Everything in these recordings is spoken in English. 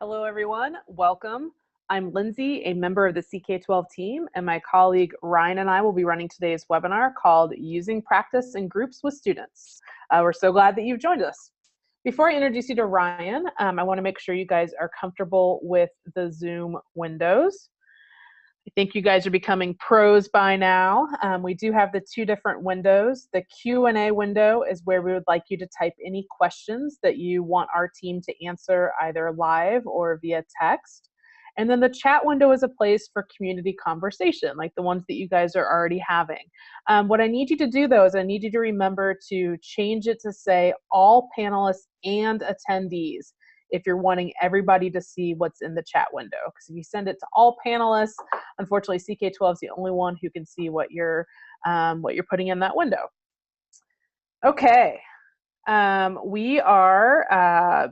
Hello, everyone. Welcome. I'm Lindsay, a member of the CK-12 team, and my colleague Ryan and I will be running today's webinar called Using Practice in Groups with Students. We're so glad that you've joined us. Before I introduce you to Ryan, I want to make sure you guys are comfortable with the Zoom windows. I think you guys are becoming pros by now. We do have the two different windows. The Q&A window is where we would like you to type any questions that you want our team to answer either live or via text. And then the chat window is a place for community conversation, like the ones that you guys are already having. What I need you to do, though, is I need you to remember to change it to say all panelists and attendees if you're wanting everybody to see what's in the chat window. Because if you send it to all panelists, unfortunately, CK-12 is the only one who can see what you're putting in that window. Okay, we are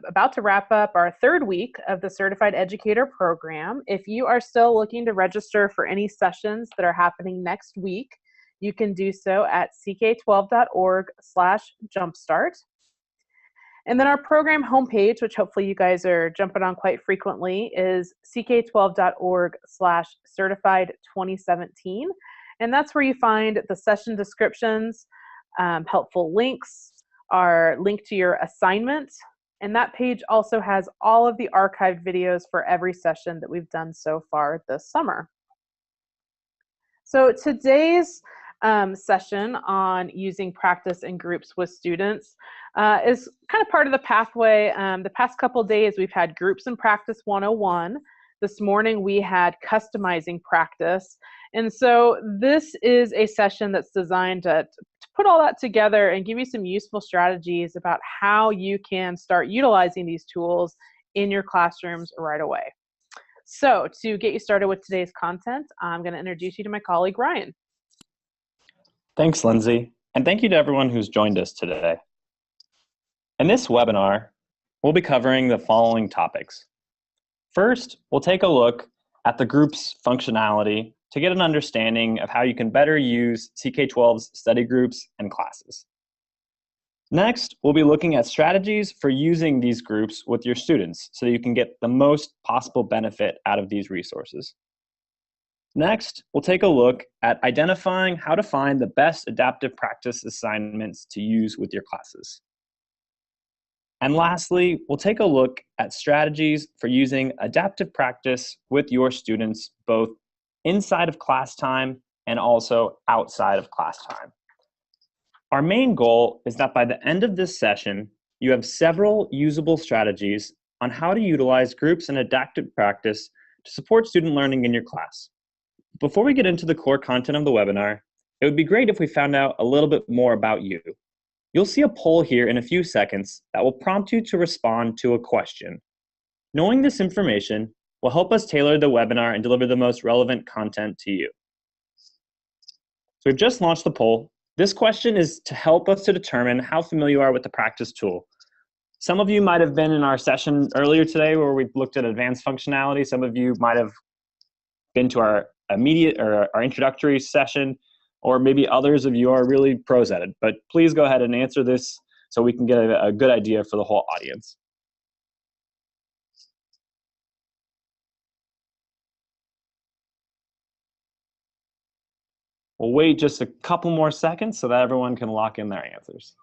about to wrap up our third week of the Certified Educator program. If you are still looking to register for any sessions that are happening next week, you can do so at ck12.org/jumpstart. And then our program homepage, which hopefully you guys are jumping on quite frequently, is ck12.org/certified2017. And that's where you find the session descriptions, helpful links, our link to your assignment. And that page also has all of the archived videos for every session that we've done so far this summer. So today's session on using practice in groups with students is kind of part of the pathway. The past couple of days we've had Groups and Practice 101. This morning we had Customizing Practice. And so this is a session that's designed to put all that together and give you some useful strategies about how you can start utilizing these tools in your classrooms right away. So to get you started with today's content, I'm going to introduce you to my colleague, Ryan. Thanks, Lindsay, and thank you to everyone who's joined us today. In this webinar, we'll be covering the following topics. First, we'll take a look at the group's functionality to get an understanding of how you can better use CK-12's study groups and classes. Next, we'll be looking at strategies for using these groups with your students so you can get the most possible benefit out of these resources. Next, we'll take a look at identifying how to find the best adaptive practice assignments to use with your classes. And lastly, we'll take a look at strategies for using adaptive practice with your students both inside of class time and also outside of class time. Our main goal is that by the end of this session, you have several usable strategies on how to utilize groups and adaptive practice to support student learning in your class. Before we get into the core content of the webinar, it would be great if we found out a little bit more about you. You'll see a poll here in a few seconds that will prompt you to respond to a question. Knowing this information will help us tailor the webinar and deliver the most relevant content to you. So we've just launched the poll. This question is to help us to determine how familiar you are with the practice tool. Some of you might have been in our session earlier today where we looked at advanced functionality. Some of you might have been to our immediate or our introductory session, or maybe others of you are really pros at it. But please go ahead and answer this so we can get a good idea for the whole audience. We'll wait just a couple more seconds so that everyone can lock in their answers.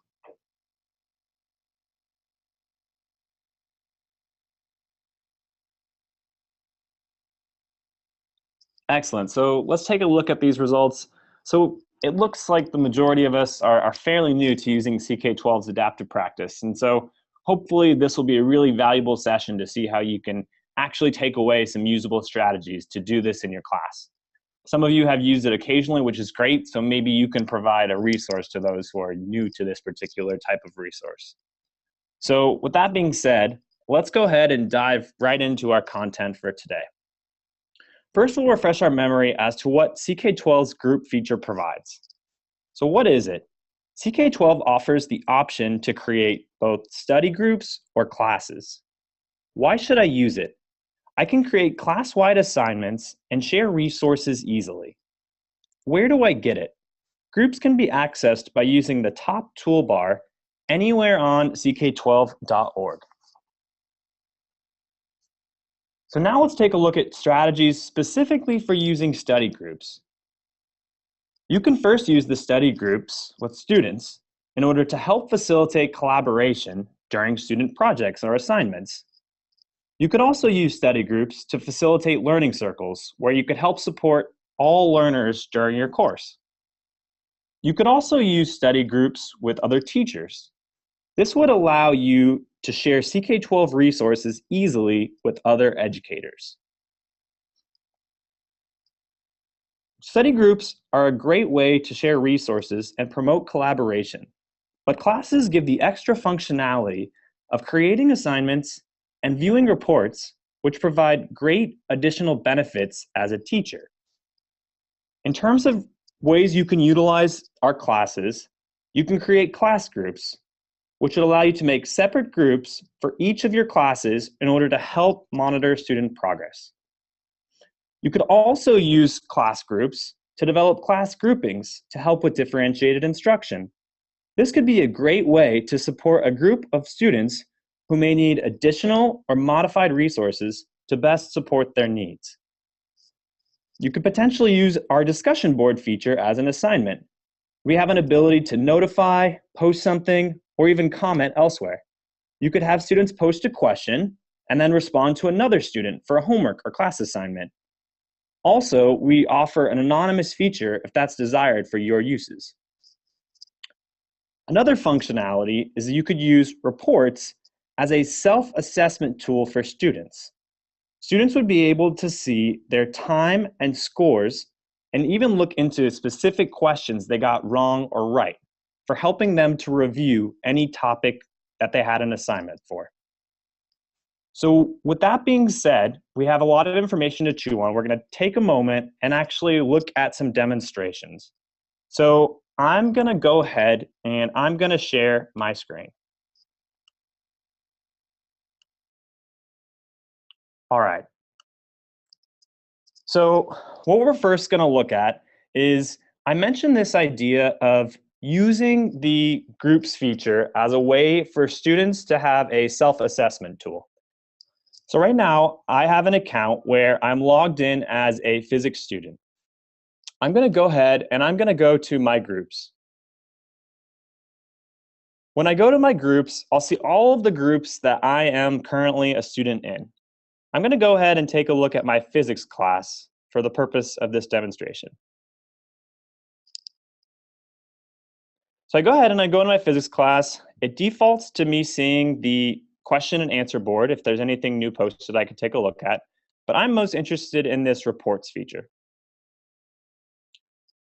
Excellent. So let's take a look at these results. So it looks like the majority of us are fairly new to using CK-12's adaptive practice. And so hopefully this will be a really valuable session to see how you can actually take away some usable strategies to do this in your class. Some of you have used it occasionally, which is great. So maybe you can provide a resource to those who are new to this particular type of resource. So with that being said, let's go ahead and dive right into our content for today. First, we'll refresh our memory as to what CK-12's group feature provides. So what is it? CK-12 offers the option to create both study groups or classes. Why should I use it? I can create class-wide assignments and share resources easily. Where do I get it? Groups can be accessed by using the top toolbar anywhere on CK-12.org. So now let's take a look at strategies specifically for using study groups. You can first use the study groups with students in order to help facilitate collaboration during student projects or assignments. You could also use study groups to facilitate learning circles where you could help support all learners during your course. You could also use study groups with other teachers. This would allow you to share CK-12 resources easily with other educators. Study groups are a great way to share resources and promote collaboration, but classes give the extra functionality of creating assignments and viewing reports, which provide great additional benefits as a teacher. In terms of ways you can utilize our classes, you can create class groups, which would allow you to make separate groups for each of your classes in order to help monitor student progress. You could also use class groups to develop class groupings to help with differentiated instruction. This could be a great way to support a group of students who may need additional or modified resources to best support their needs. You could potentially use our discussion board feature as an assignment. We have an ability to notify, post something, or even comment elsewhere. You could have students post a question and then respond to another student for a homework or class assignment. Also, we offer an anonymous feature if that's desired for your uses. Another functionality is that you could use reports as a self-assessment tool for students. Students would be able to see their time and scores and even look into specific questions they got wrong or right for helping them to review any topic that they had an assignment for. So with that being said, we have a lot of information to chew on. We're going to take a moment and actually look at some demonstrations. So I'm going to go ahead and I'm going to share my screen. All right. So what we're first going to look at is I mentioned this idea of using the groups feature as a way for students to have a self-assessment tool. So right now, I have an account where I'm logged in as a physics student. I'm going to go ahead and I'm going to go to my groups. When I go to my groups, I'll see all of the groups that I am currently a student in. I'm going to go ahead and take a look at my physics class for the purpose of this demonstration. So I go ahead and I go into my physics class. It defaults to me seeing the question and answer board. If there's anything new posted, I could take a look at. But I'm most interested in this reports feature.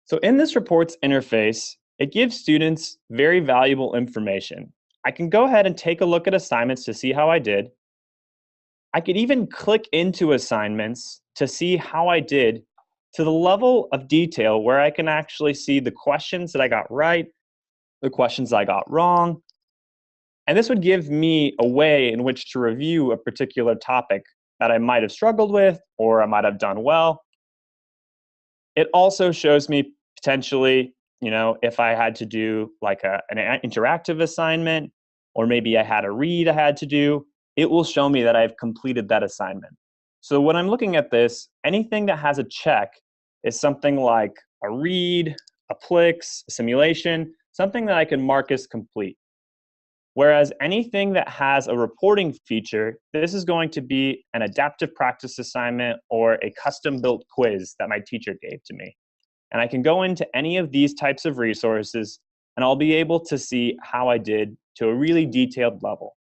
So in this reports interface, it gives students very valuable information. I can go ahead and take a look at assignments to see how I did. I could even click into assignments to see how I did to the level of detail where I can actually see the questions that I got right, the questions I got wrong. And this would give me a way in which to review a particular topic that I might have struggled with or I might have done well. It also shows me potentially, if I had to do like an interactive assignment, or maybe I had a read I had to do, it will show me that I've completed that assignment. So when I'm looking at this, anything that has a check is something like a read, a Plix, a simulation, something that I can mark as complete. Whereas anything that has a reporting feature, this is going to be an adaptive practice assignment or a custom-built quiz that my teacher gave to me. And I can go into any of these types of resources, and I'll be able to see how I did to a really detailed level.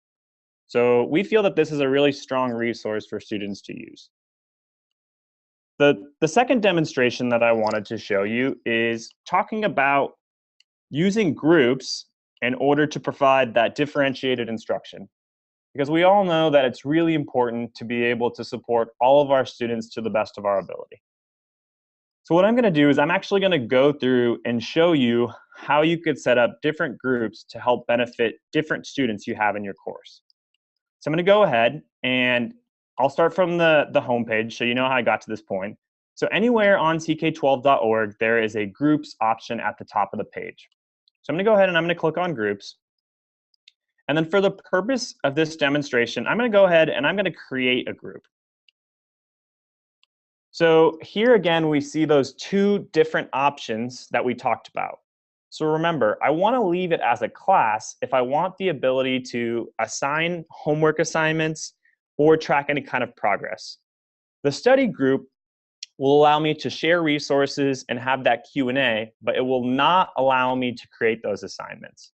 So we feel that this is a really strong resource for students to use. The second demonstration that I wanted to show you is talking about using groups in order to provide that differentiated instruction. Because we all know that it's really important to be able to support all of our students to the best of our ability. So what I'm going to do is I'm actually going to go through and show you how you could set up different groups to help benefit different students you have in your course. So I'm going to go ahead and I'll start from the homepage so you know how I got to this point. So anywhere on CK-12.org, there is a groups option at the top of the page. So I'm going to go ahead and I'm going to click on groups. And then for the purpose of this demonstration, I'm going to go ahead and I'm going to create a group. So here again, we see those two different options that we talked about. So remember, I want to leave it as a class if I want the ability to assign homework assignments or track any kind of progress. The study group will allow me to share resources and have that Q&A, but it will not allow me to create those assignments.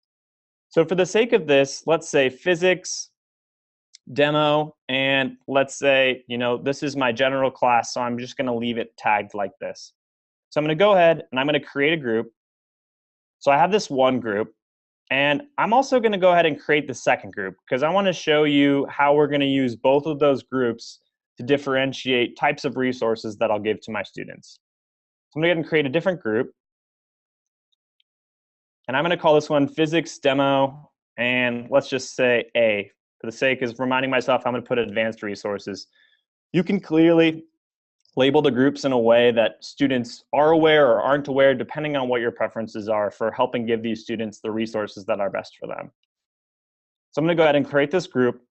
So for the sake of this, let's say physics demo, and let's say, this is my general class, so I'm just going to leave it tagged like this. So I'm going to go ahead and I'm going to create a group. So I have this one group, and I'm also going to go ahead and create the second group because I want to show you how we're going to use both of those groups to differentiate types of resources that I'll give to my students. So I'm going to go ahead and create a different group, and I'm going to call this one Physics Demo, and let's just say A. For the sake of reminding myself, I'm going to put advanced resources. You can clearly label the groups in a way that students are aware or aren't aware, depending on what your preferences are for helping give these students the resources that are best for them. So I'm going to go ahead and create this group.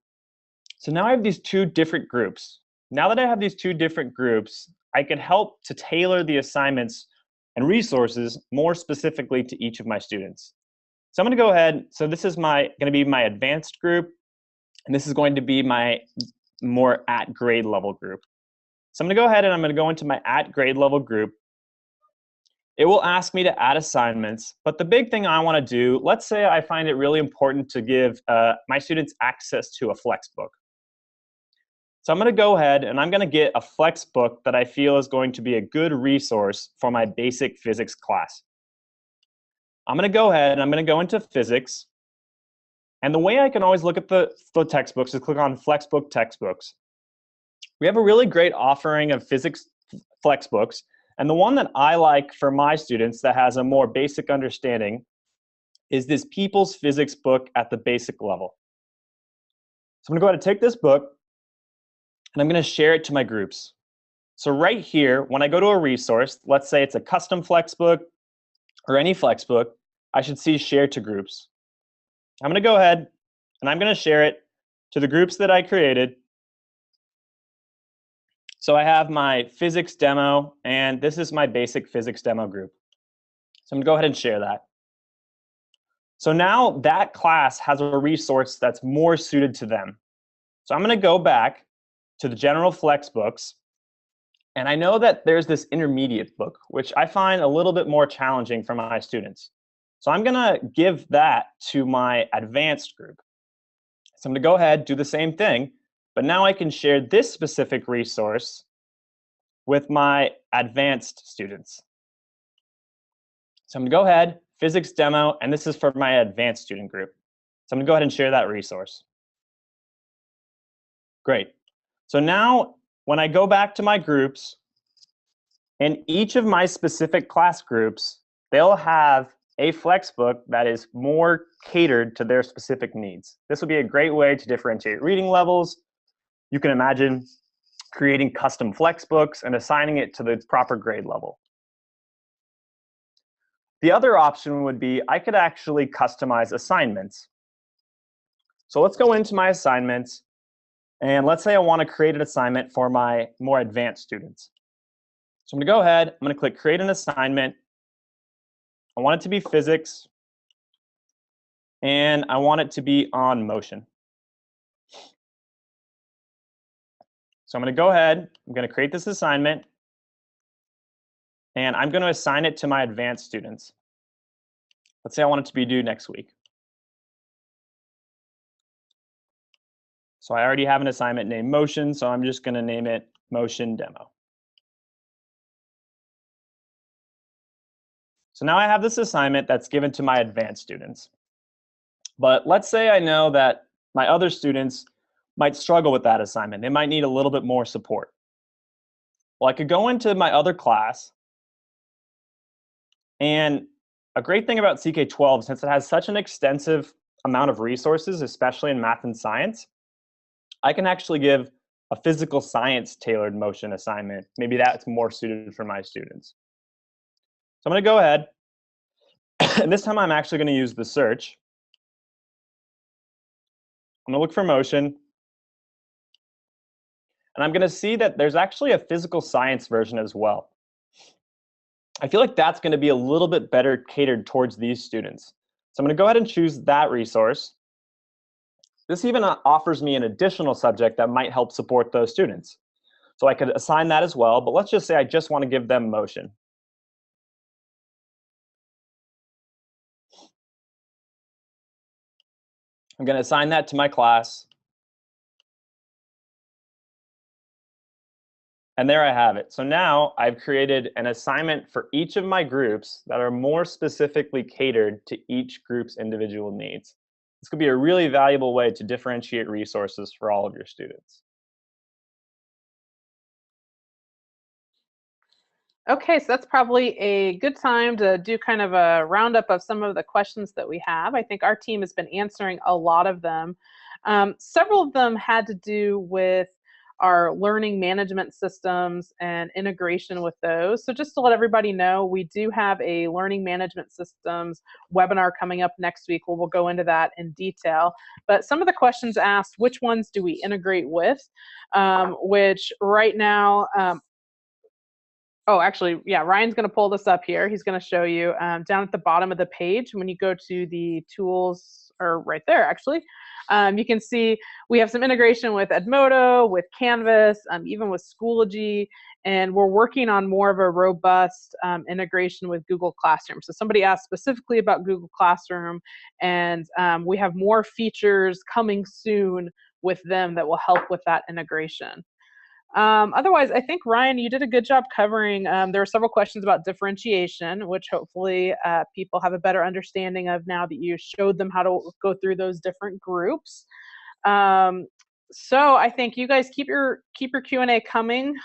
So now I have these two different groups. Now that I have these two different groups, I can help to tailor the assignments and resources more specifically to each of my students. So I'm going to go ahead. So this is going to be my advanced group, and this is going to be my more at grade level group. So I'm going to go ahead and I'm going to go into my at grade level group. It will ask me to add assignments, but the big thing I want to do, let's say I find it really important to give my students access to a Flexbook. So I'm going to go ahead and I'm going to get a Flexbook that I feel is going to be a good resource for my basic physics class. I'm going to go ahead and I'm going to go into physics. And the way I can always look at the textbooks is click on Flexbook textbooks. We have a really great offering of physics Flexbooks. And the one that I like for my students that has a more basic understanding is this People's Physics book at the basic level. So I'm going to go ahead and take this book, and I'm going to share it to my groups. So right here, when I go to a resource, let's say it's a custom Flexbook or any Flexbook, I should see share to groups. I'm going to go ahead and I'm going to share it to the groups that I created. So I have my physics demo, and this is my basic physics demo group. So I'm going to go ahead and share that. So now that class has a resource that's more suited to them. So I'm going to go back to the general Flexbooks, and I know that there's this intermediate book, which I find a little bit more challenging for my students. So I'm going to give that to my advanced group. So I'm going to go ahead, do the same thing, but now I can share this specific resource with my advanced students. So I'm going to go ahead, physics demo, and this is for my advanced student group. So I'm going to go ahead and share that resource. Great. So now when I go back to my groups, in each of my specific class groups, they'll have a Flexbook that is more catered to their specific needs. This would be a great way to differentiate reading levels. You can imagine creating custom Flexbooks and assigning it to the proper grade level. The other option would be I could actually customize assignments. So let's go into my assignments, and let's say I want to create an assignment for my more advanced students. So I'm going to go ahead, I'm going to click create an assignment. I want it to be physics, and I want it to be on motion. So I'm going to go ahead, I'm going to create this assignment, and I'm going to assign it to my advanced students. Let's say I want it to be due next week. So I already have an assignment named motion, so I'm just going to name it motion demo. So now I have this assignment that's given to my advanced students. But let's say I know that my other students might struggle with that assignment. They might need a little bit more support. Well, I could go into my other class, and a great thing about CK-12, since it has such an extensive amount of resources, especially in math and science, I can actually give a physical science tailored motion assignment. Maybe that's more suited for my students. So I'm going to go ahead, and this time I'm actually going to use the search. I'm going to look for motion. And I'm going to see that there's actually a physical science version as well. I feel like that's going to be a little bit better catered towards these students. So I'm going to go ahead and choose that resource. This even offers me an additional subject that might help support those students. So I could assign that as well, but let's just say I just want to give them motion. I'm going to assign that to my class. And there I have it. So now I've created an assignment for each of my groups that are more specifically catered to each group's individual needs. This could be a really valuable way to differentiate resources for all of your students. Okay, so that's probably a good time to do kind of a roundup of some of the questions that we have. I think our team has been answering a lot of them. Several of them had to do with our learning management systems and integration with those. So just to let everybody know, we do have a learning management systems webinar coming up next week where we'll go into that in detail. But some of the questions asked, which ones do we integrate with? Which right now, oh, actually, yeah, Ryan's going to pull this up here. He's going to show you down at the bottom of the page when you go to the tools, or right there, actually. You can see we have some integration with Edmodo, with Canvas, even with Schoology, and we're working on more of a robust integration with Google Classroom. So somebody asked specifically about Google Classroom, and we have more features coming soon with them that will help with that integration. Otherwise, I think, Ryan, you did a good job covering. There were several questions about differentiation, which hopefully people have a better understanding of now that you showed them how to go through those different groups. So I think you guys keep your Q&A coming.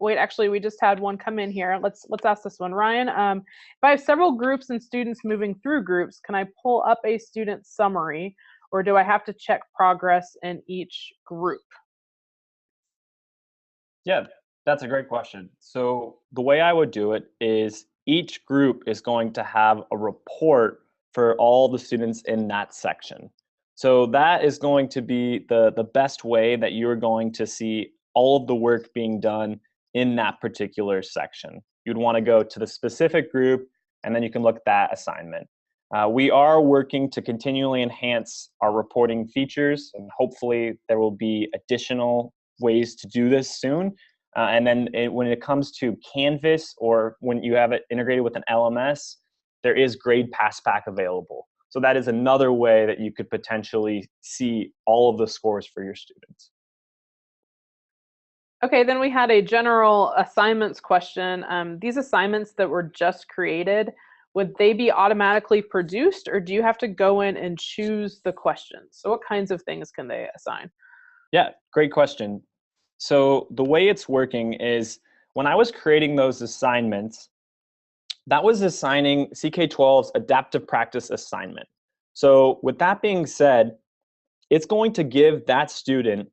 Wait, actually, we just had one come in here. Let's ask this one, Ryan. If I have several groups and students moving through groups, can I pull up a student summary, or do I have to check progress in each group? Yeah, that's a great question. So the way I would do it is each group is going to have a report for all the students in that section. So that is going to be the best way that you're going to see all of the work being done in that particular section. You'd want to go to the specific group, and then you can look at that assignment. We are working to continually enhance our reporting features, and hopefully there will be additional ways to do this soon. And then when it comes to Canvas, or when you have it integrated with an LMS, there is grade passback available. So that is another way that you could potentially see all of the scores for your students. Okay, then we had a general assignments question. These assignments that were just created, would they be automatically produced, or do you have to go in and choose the questions? So what kinds of things can they assign? Yeah, great question. So the way it's working is when I was creating those assignments, that was assigning CK-12's adaptive practice assignment. So with that being said, it's going to give that student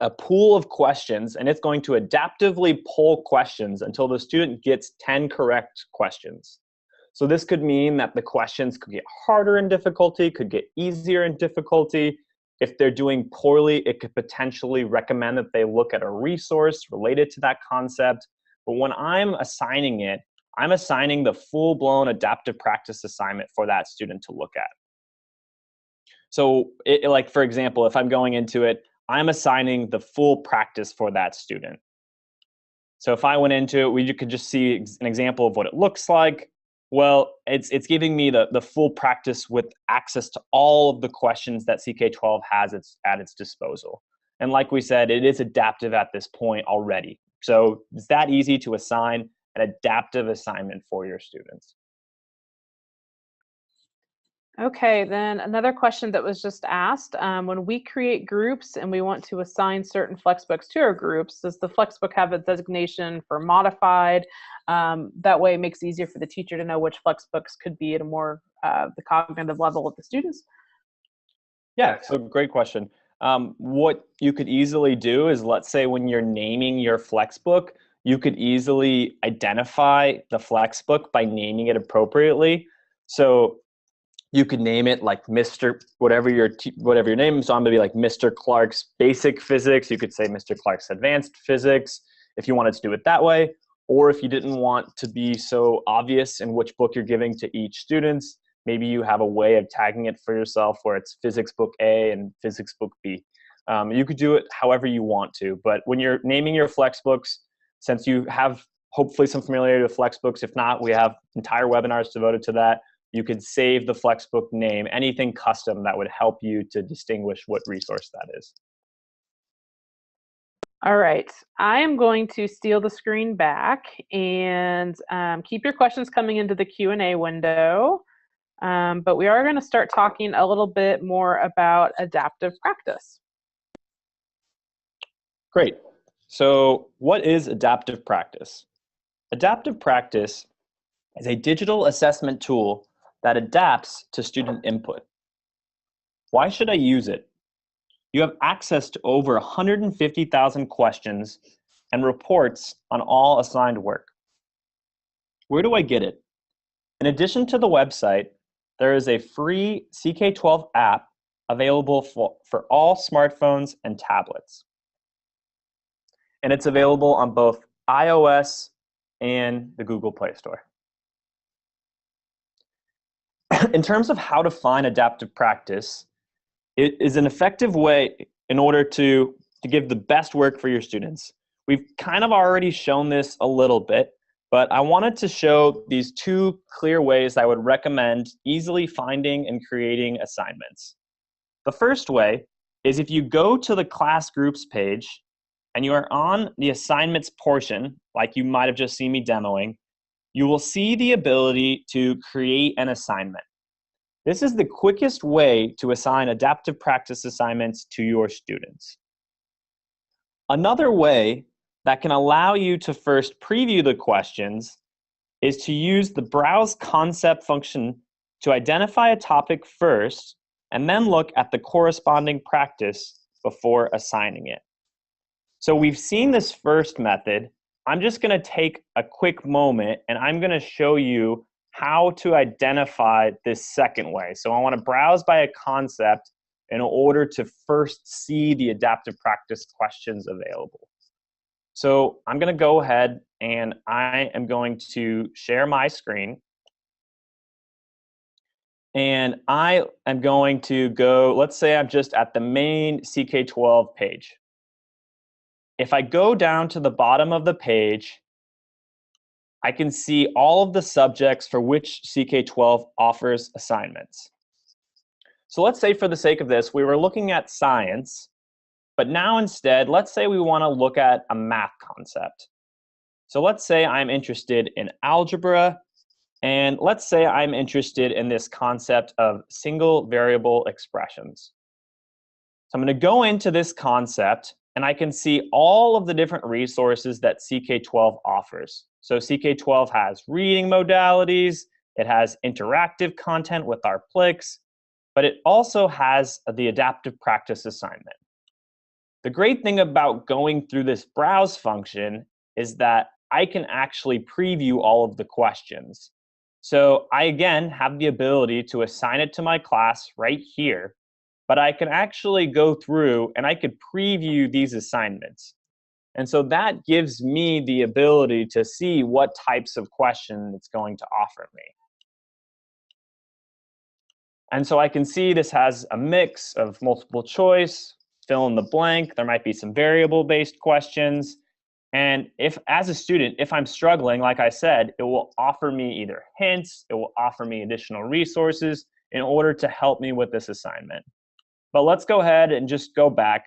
a pool of questions, and it's going to adaptively poll questions until the student gets 10 correct questions. So this could mean that the questions could get harder in difficulty, could get easier in difficulty. If they're doing poorly, it could potentially recommend that they look at a resource related to that concept. But when I'm assigning it, I'm assigning the full-blown adaptive practice assignment for that student to look at. So like, for example, if I'm going into it, I'm assigning the full practice for that student. So if I went into it, we could just see an example of what it looks like. Well, it's giving me the full practice with access to all of the questions that CK-12 has at its disposal. And like we said, it is adaptive at this point already. So it's that easy to assign an adaptive assignment for your students. Okay, then another question that was just asked, when we create groups and we want to assign certain Flexbooks to our groups, does the Flexbook have a designation for modified? That way it makes it easier for the teacher to know which Flexbooks could be at a more the cognitive level of the students? Yeah, so great question. What you could easily do is, let's say when you're naming your Flexbook, you could easily identify the Flexbook by naming it appropriately. So You could name it like Mr. whatever your name is. So I'm going to be like Mr. Clark's Basic Physics. You could say Mr. Clark's Advanced Physics if you wanted to do it that way. Or if you didn't want to be so obvious in which book you're giving to each student, maybe you have a way of tagging it for yourself where it's Physics Book A and Physics Book B. You could do it however you want to. But when you're naming your Flexbooks, since you have hopefully some familiarity with Flexbooks, if not, we have entire webinars devoted to that. You could save the Flexbook name, anything custom that would help you to distinguish what resource that is. All right, I am going to steal the screen back and keep your questions coming into the Q&A window. But we are going to start talking a little bit more about adaptive practice. Great. So what is adaptive practice? Adaptive practice is a digital assessment tool that adapts to student input. Why should I use it? You have access to over 150,000 questions and reports on all assigned work. Where do I get it? In addition to the website, there is a free CK-12 app available for all smartphones and tablets. And it's available on both iOS and the Google Play Store. In terms of how to find adaptive practice, it is an effective way in order to give the best work for your students. We've kind of already shown this a little bit, but I wanted to show these two clear ways I would recommend easily finding and creating assignments. The first way is if you go to the class groups page and you are on the assignments portion, like you might have just seen me demoing, you will see the ability to create an assignment. This is the quickest way to assign adaptive practice assignments to your students. Another way that can allow you to first preview the questions is to use the browse concept function to identify a topic first and then look at the corresponding practice before assigning it. So we've seen this first method. I'm just going to take a quick moment and I'm going to show you how to identify this second way. So I want to browse by a concept in order to first see the adaptive practice questions available. So I'm going to go ahead and I am going to share my screen. And I am going to go, let's say I'm just at the main CK-12 page. If I go down to the bottom of the page, I can see all of the subjects for which CK-12 offers assignments. So let's say for the sake of this, we were looking at science, but now instead, let's say we want to look at a math concept. So let's say I'm interested in algebra, and let's say I'm interested in this concept of single variable expressions. So I'm going to go into this concept, and I can see all of the different resources that CK-12 offers. So CK-12 has reading modalities, it has interactive content with our Plix, but it also has the adaptive practice assignment. The great thing about going through this browse function is that I can actually preview all of the questions. So I, again, have the ability to assign it to my class right here, but I can actually go through and I could preview these assignments. And so that gives me the ability to see what types of question it's going to offer me. And so I can see this has a mix of multiple choice, fill in the blank, there might be some variable-based questions. And if, as a student, if I'm struggling, like I said, it will offer me either hints, it will offer me additional resources in order to help me with this assignment. But let's go ahead and just go back.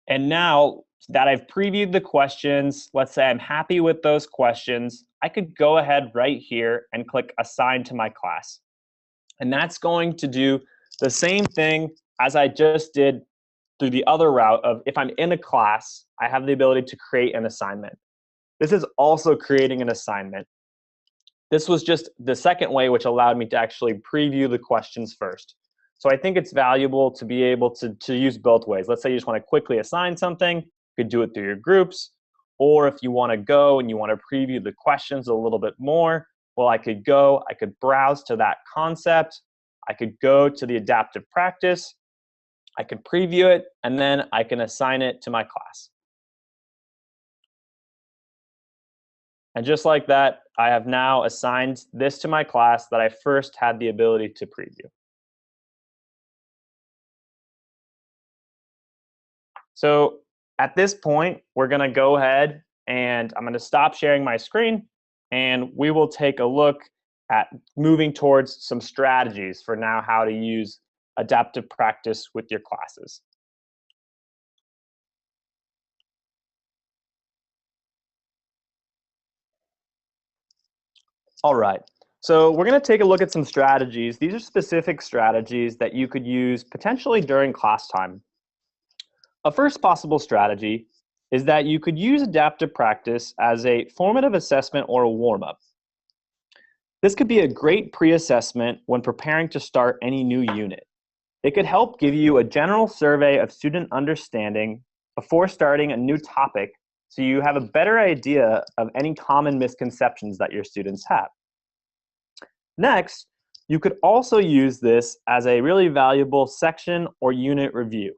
And now that I've previewed the questions, let's say I'm happy with those questions, I could go ahead right here and click Assign to my class. And that's going to do the same thing as I just did through the other route of if I'm in a class, I have the ability to create an assignment. This is also creating an assignment. This was just the second way, which allowed me to actually preview the questions first. So I think it's valuable to be able to use both ways. Let's say you just want to quickly assign something, you could do it through your groups, or if you want to go and you want to preview the questions a little bit more, well, I could browse to that concept, I could go to the adaptive practice, I could preview it, and then I can assign it to my class. And just like that, I have now assigned this to my class that I first had the ability to preview. So at this point, we're going to go ahead and I'm going to stop sharing my screen, and we will take a look at moving towards some strategies for now how to use adaptive practice with your classes. All right, so we're going to take a look at some strategies. These are specific strategies that you could use potentially during class time. A first possible strategy is that you could use adaptive practice as a formative assessment or a warm-up. This could be a great pre-assessment when preparing to start any new unit. It could help give you a general survey of student understanding before starting a new topic, so you have a better idea of any common misconceptions that your students have. Next, you could also use this as a really valuable section or unit review.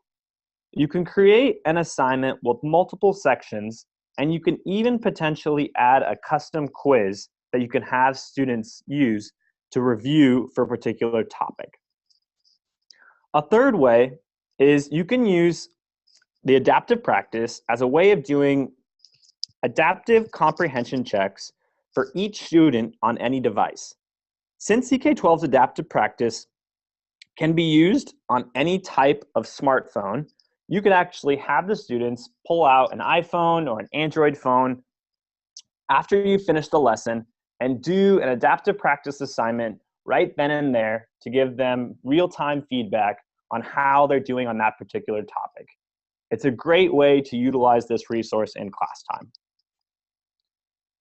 You can create an assignment with multiple sections, and you can even potentially add a custom quiz that you can have students use to review for a particular topic. A third way is you can use the adaptive practice as a way of doing adaptive comprehension checks for each student on any device. Since CK-12's adaptive practice can be used on any type of smartphone, you could actually have the students pull out an iPhone or an Android phone after you finish the lesson and do an adaptive practice assignment right then and there to give them real-time feedback on how they're doing on that particular topic. It's a great way to utilize this resource in class time.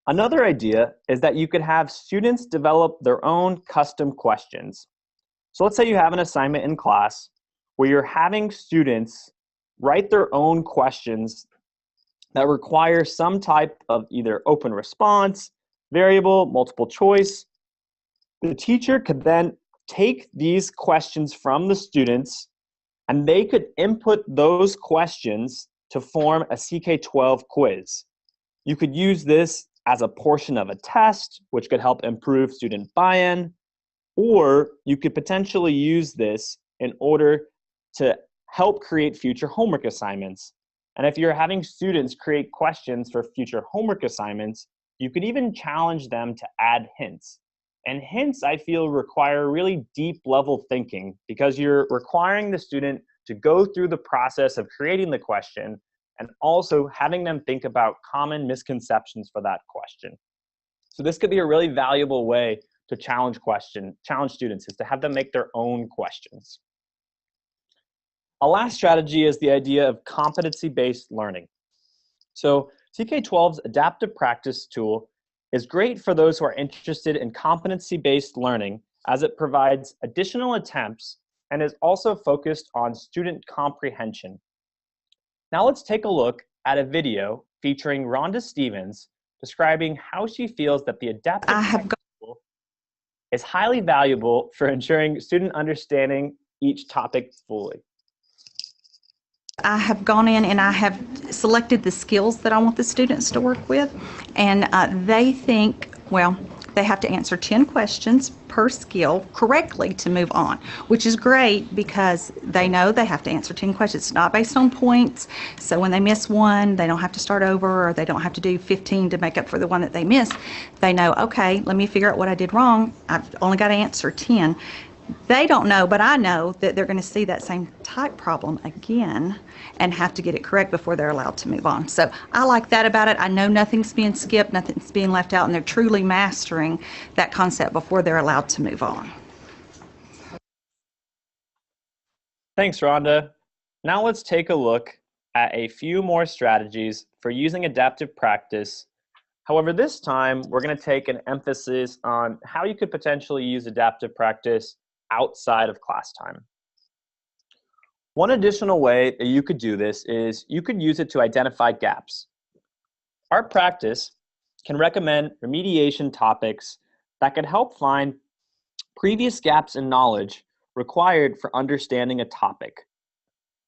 Another idea is that you could have students develop their own custom questions. So let's say you have an assignment in class where you're having students write their own questions that require some type of either open response, variable, multiple choice. The teacher could then take these questions from the students, and they could input those questions to form a CK-12 quiz. You could use this as a portion of a test, which could help improve student buy-in, or you could potentially use this in order to help create future homework assignments. And if you're having students create questions for future homework assignments, you could even challenge them to add hints. And hints, I feel, require really deep level thinking because you're requiring the student to go through the process of creating the question and also having them think about common misconceptions for that question. So this could be a really valuable way to challenge students, is to have them make their own questions. A last strategy is the idea of competency-based learning. So CK-12's adaptive practice tool is great for those who are interested in competency-based learning, as it provides additional attempts and is also focused on student comprehension. Now let's take a look at a video featuring Rhonda Stevens describing how she feels that the adaptive practice tool is highly valuable for ensuring student understanding each topic fully. I have gone in and I have selected the skills that I want the students to work with, and they think, well, they have to answer 10 questions per skill correctly to move on, which is great because they know they have to answer 10 questions. It's not based on points, so when they miss one, they don't have to start over, or they don't have to do 15 to make up for the one that they missed. They know, okay, let me figure out what I did wrong. I've only got to answer 10. They don't know, but I know that they're going to see that same type problem again and have to get it correct before they're allowed to move on. So I like that about it. I know nothing's being skipped, nothing's being left out, and they're truly mastering that concept before they're allowed to move on. Thanks, Rhonda. Now let's take a look at a few more strategies for using adaptive practice. However, this time we're going to take an emphasis on how you could potentially use adaptive practice outside of class time. One additional way that you could do this is you could use it to identify gaps. Art Practice can recommend remediation topics that could help find previous gaps in knowledge required for understanding a topic.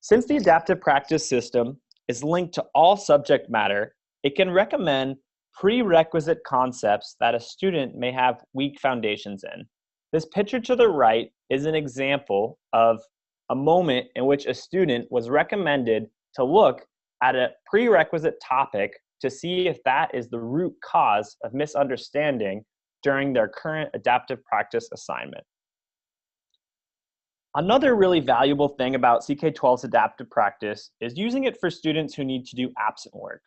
Since the adaptive practice system is linked to all subject matter, it can recommend prerequisite concepts that a student may have weak foundations in. This picture to the right is an example of a moment in which a student was recommended to look at a prerequisite topic to see if that is the root cause of misunderstanding during their current adaptive practice assignment. Another really valuable thing about CK-12's adaptive practice is using it for students who need to do absent work.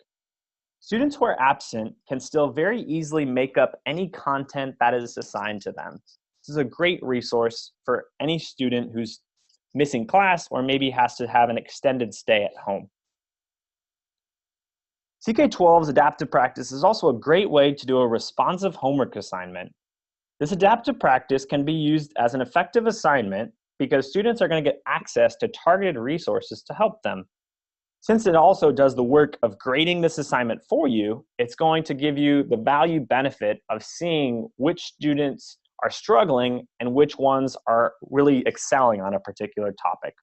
Students who are absent can still very easily make up any content that is assigned to them. This is a great resource for any student who's missing class or maybe has to have an extended stay at home. CK-12's adaptive practice is also a great way to do a responsive homework assignment. This adaptive practice can be used as an effective assignment because students are going to get access to targeted resources to help them. Since it also does the work of grading this assignment for you, it's going to give you the value benefit of seeing which students are struggling and which ones are really excelling on a particular topic.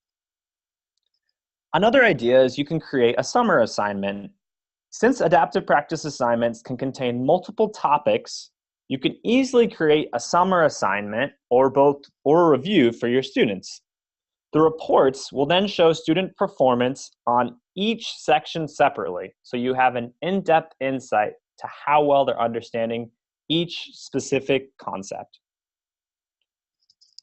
Another idea is you can create a summer assignment. Since adaptive practice assignments can contain multiple topics, you can easily create a summer assignment or a review for your students. The reports will then show student performance on each section separately, so you have an in-depth insight to how well they're understanding each specific concept.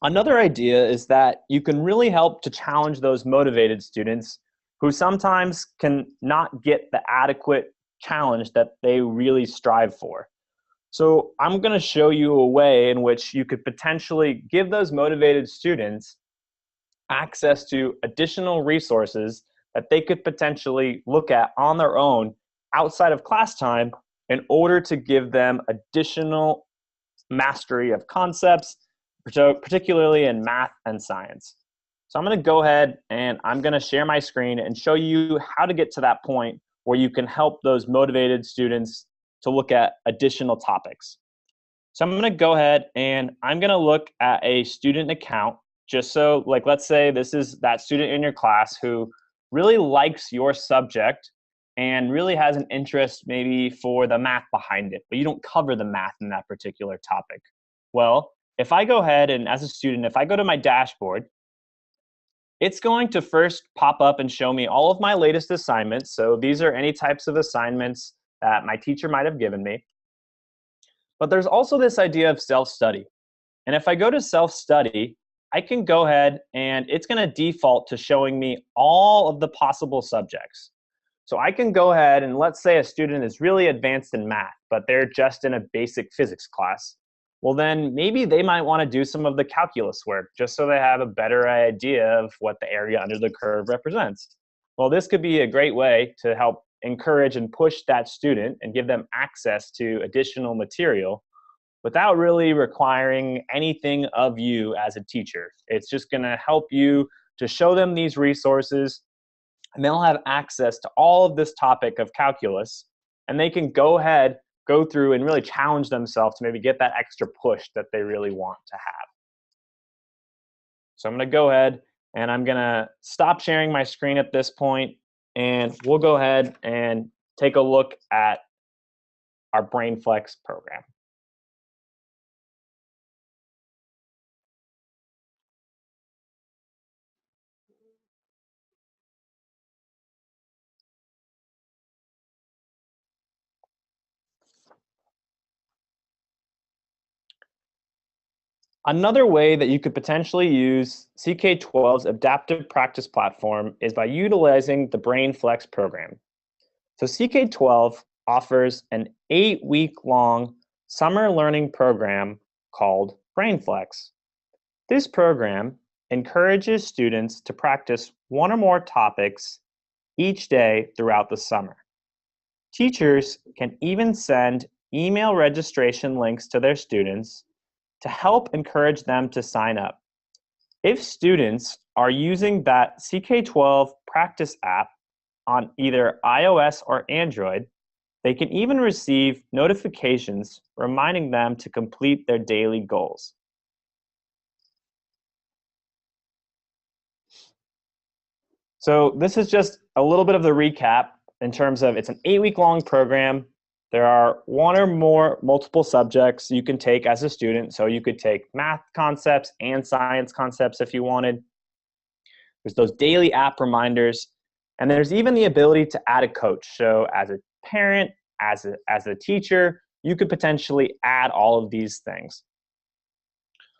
Another idea is that you can really help to challenge those motivated students who sometimes can not get the adequate challenge that they really strive for. So I'm going to show you a way in which you could potentially give those motivated students access to additional resources that they could potentially look at on their own outside of class time in order to give them additional mastery of concepts, particularly in math and science. So I'm going to go ahead and I'm going to share my screen and show you how to get to that point where you can help those motivated students to look at additional topics. So I'm going to go ahead and I'm going to look at a student account, just so, like, let's say this is that student in your class who really likes your subject and really has an interest maybe for the math behind it, but you don't cover the math in that particular topic. Well, if I go ahead and as a student, if I go to my dashboard, it's going to first pop up and show me all of my latest assignments. So these are any types of assignments that my teacher might have given me. But there's also this idea of self-study. And if I go to self-study, I can go ahead and it's going to default to showing me all of the possible subjects. So I can go ahead and let's say a student is really advanced in math, but they're just in a basic physics class. Well, then maybe they might want to do some of the calculus work just so they have a better idea of what the area under the curve represents. Well, this could be a great way to help encourage and push that student and give them access to additional material without really requiring anything of you as a teacher. It's just going to help you to show them these resources, and they'll have access to all of this topic of calculus, and they can go ahead, go through and really challenge themselves to maybe get that extra push that they really want to have. So I'm going to go ahead and I'm going to stop sharing my screen at this point, and we'll go ahead and take a look at our BrainFlex program. Another way that you could potentially use CK-12's adaptive practice platform is by utilizing the BrainFlex program. So CK-12 offers an 8-week-long summer learning program called BrainFlex. This program encourages students to practice one or more topics each day throughout the summer. Teachers can even send email registration links to their students to help encourage them to sign up. If students are using that CK-12 practice app on either iOS or Android, They can even receive notifications reminding them to complete their daily goals. So this is just a little bit of the recap in terms of it's an 8-week-long program. There are one or more multiple subjects you can take as a student. So you could take math concepts and science concepts if you wanted. There's those daily app reminders. And there's even the ability to add a coach. So as a parent, as a teacher, you could potentially add all of these things.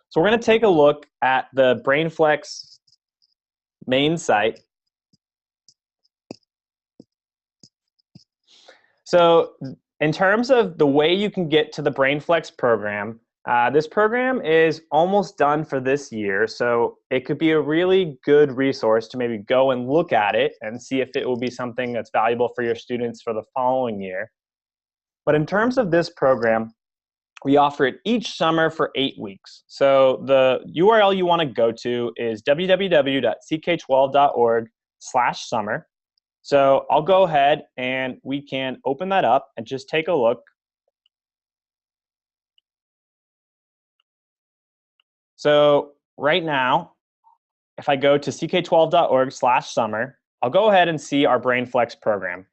So we're going to take a look at the BrainFlex main site. So in terms of the way you can get to the BrainFlex program, this program is almost done for this year, so it could be a really good resource to maybe go and look at it and see if it will be something that's valuable for your students for the following year. But in terms of this program, we offer it each summer for 8 weeks. So the URL you want to go to is www.ck12.org/summer. So I'll go ahead and we can open that up and just take a look. So right now, if I go to ck12.org/summer, I'll go ahead and see our BrainFlex program.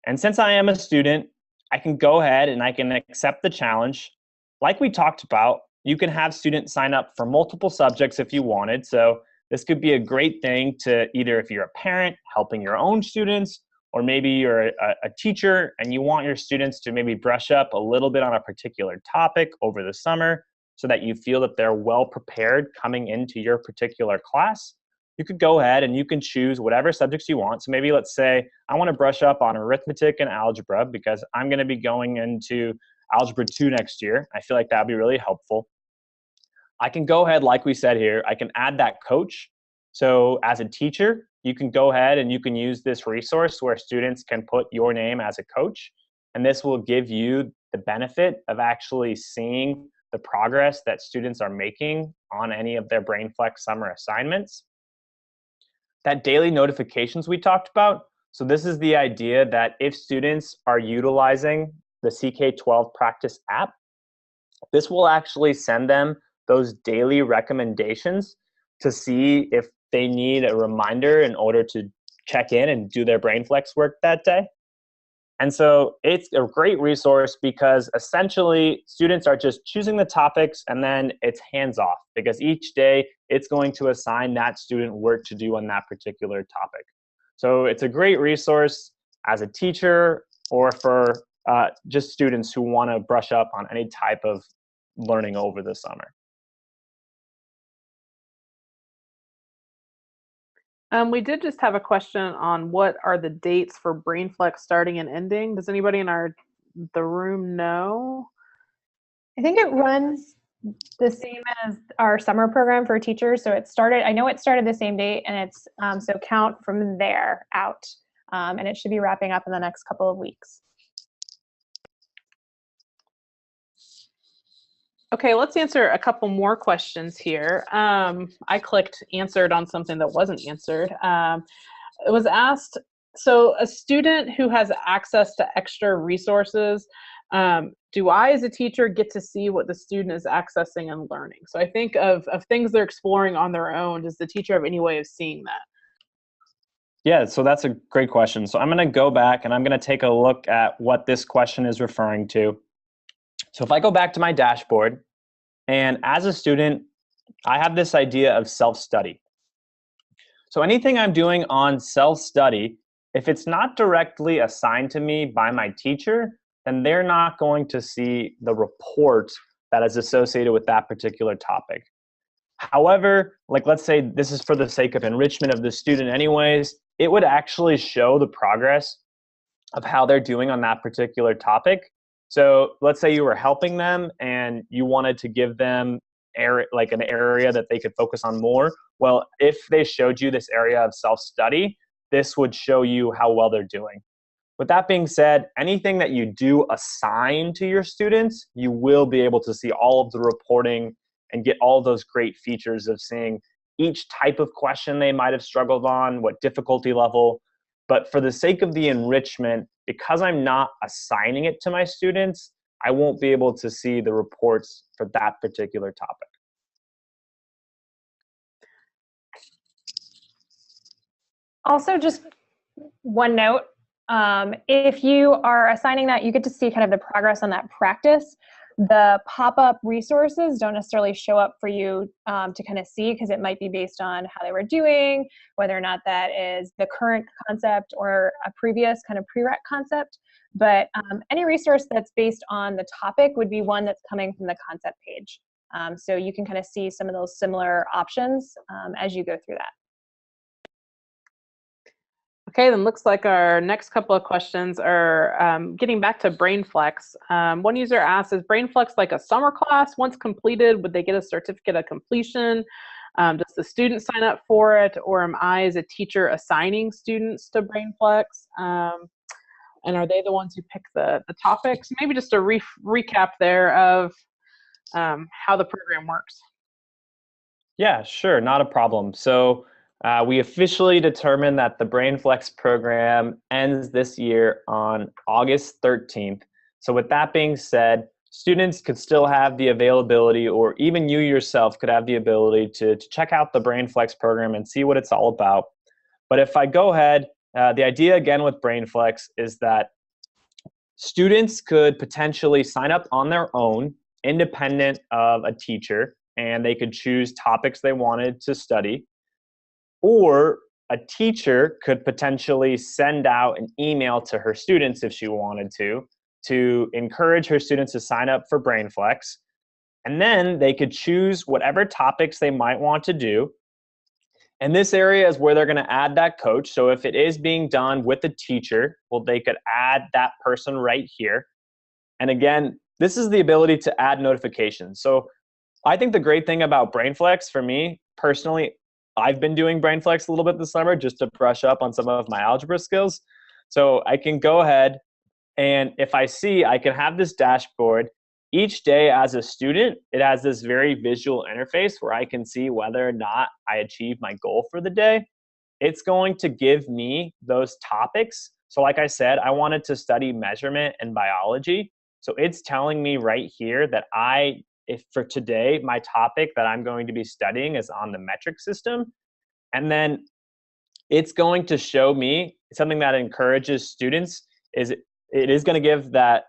And since I am a student, I can go ahead and I can accept the challenge. Like we talked about, you can have students sign up for multiple subjects if you wanted. So this could be a great thing to either if you're a parent helping your own students, or maybe you're a teacher and you want your students to maybe brush up a little bit on a particular topic over the summer so that you feel that they're well prepared coming into your particular class. You could go ahead and you can choose whatever subjects you want. So maybe let's say I want to brush up on arithmetic and algebra because I'm going to be going into Algebra 2 next year. I feel like that would be really helpful. I can go ahead, like we said here, I can add that coach. So as a teacher, you can go ahead and you can use this resource where students can put your name as a coach. And this will give you the benefit of actually seeing the progress that students are making on any of their BrainFlex summer assignments. That daily notifications we talked about, so this is the idea that if students are utilizing the CK-12 practice app, this will actually send them those daily recommendations to see if they need a reminder in order to check in and do their BrainFlex work that day. And so it's a great resource because essentially students are just choosing the topics and then it's hands off because each day it's going to assign that student work to do on that particular topic. So it's a great resource as a teacher or for just students who want to brush up on any type of learning over the summer. We did just have a question on what are the dates for BrainFlex starting and ending. Does anybody in the room know? I think it runs the same as our summer program for teachers. So I know it started the same date, and it's so count from there out, and it should be wrapping up in the next couple of weeks. Okay, let's answer a couple more questions here. I clicked answered on something that wasn't answered. It was asked, so a student who has access to extra resources, do I as a teacher get to see what the student is accessing and learning? So I think of things they're exploring on their own. Does the teacher have any way of seeing that? Yeah, so that's a great question. So I'm going to go back and I'm going to take a look at what this question is referring to. So if I go back to my dashboard, and as a student, I have this idea of self-study. So anything I'm doing on self-study, if it's not directly assigned to me by my teacher, then they're not going to see the report that is associated with that particular topic. However, like let's say this is for the sake of enrichment of the student anyways, it would actually show the progress of how they're doing on that particular topic. So let's say you were helping them and you wanted to give them like an area that they could focus on more. Well, if they showed you this area of self-study, this would show you how well they're doing. With that being said, anything that you do assign to your students, you will be able to see all of the reporting and get all those great features of seeing each type of question they might have struggled on, what difficulty level. But for the sake of the enrichment, because I'm not assigning it to my students, I won't be able to see the reports for that particular topic. Also, just one note, if you are assigning that, you get to see kind of the progress on that practice. The pop-up resources don't necessarily show up for you to kind of see, because it might be based on how they were doing, whether or not that is the current concept or a previous kind of prereq concept. But any resource that's based on the topic would be one that's coming from the concept page. So you can kind of see some of those similar options as you go through that. Okay, then looks like our next couple of questions are getting back to BrainFlex. One user asks, is BrainFlex like a summer class? Once completed, would they get a certificate of completion? Does the student sign up for it, or am I as a teacher assigning students to BrainFlex? And are they the ones who pick the topics? Maybe just a recap there of how the program works. Yeah, sure, not a problem. So we officially determined that the BrainFlex program ends this year on August 13th. So with that being said, students could still have the availability, or even you yourself could have the ability to check out the BrainFlex program and see what it's all about. But if I go ahead, the idea again with BrainFlex is that students could potentially sign up on their own, independent of a teacher, and they could choose topics they wanted to study. Or a teacher could potentially send out an email to her students if she wanted to encourage her students to sign up for BrainFlex. And then they could choose whatever topics they might want to do. And this area is where they're going to add that coach. So if it is being done with a teacher, well, they could add that person right here. And again, this is the ability to add notifications. So I think the great thing about BrainFlex, for me personally, I've been doing BrainFlex a little bit this summer just to brush up on some of my algebra skills. So I can go ahead, and if I see, I can have this dashboard. Each day as a student, it has this very visual interface where I can see whether or not I achieve my goal for the day. It's going to give me those topics. So like I said, I wanted to study measurement and biology. So it's telling me right here that if for today, my topic that I'm going to be studying is on the metric system. And then it's going to show me something that encourages students. It is going to give that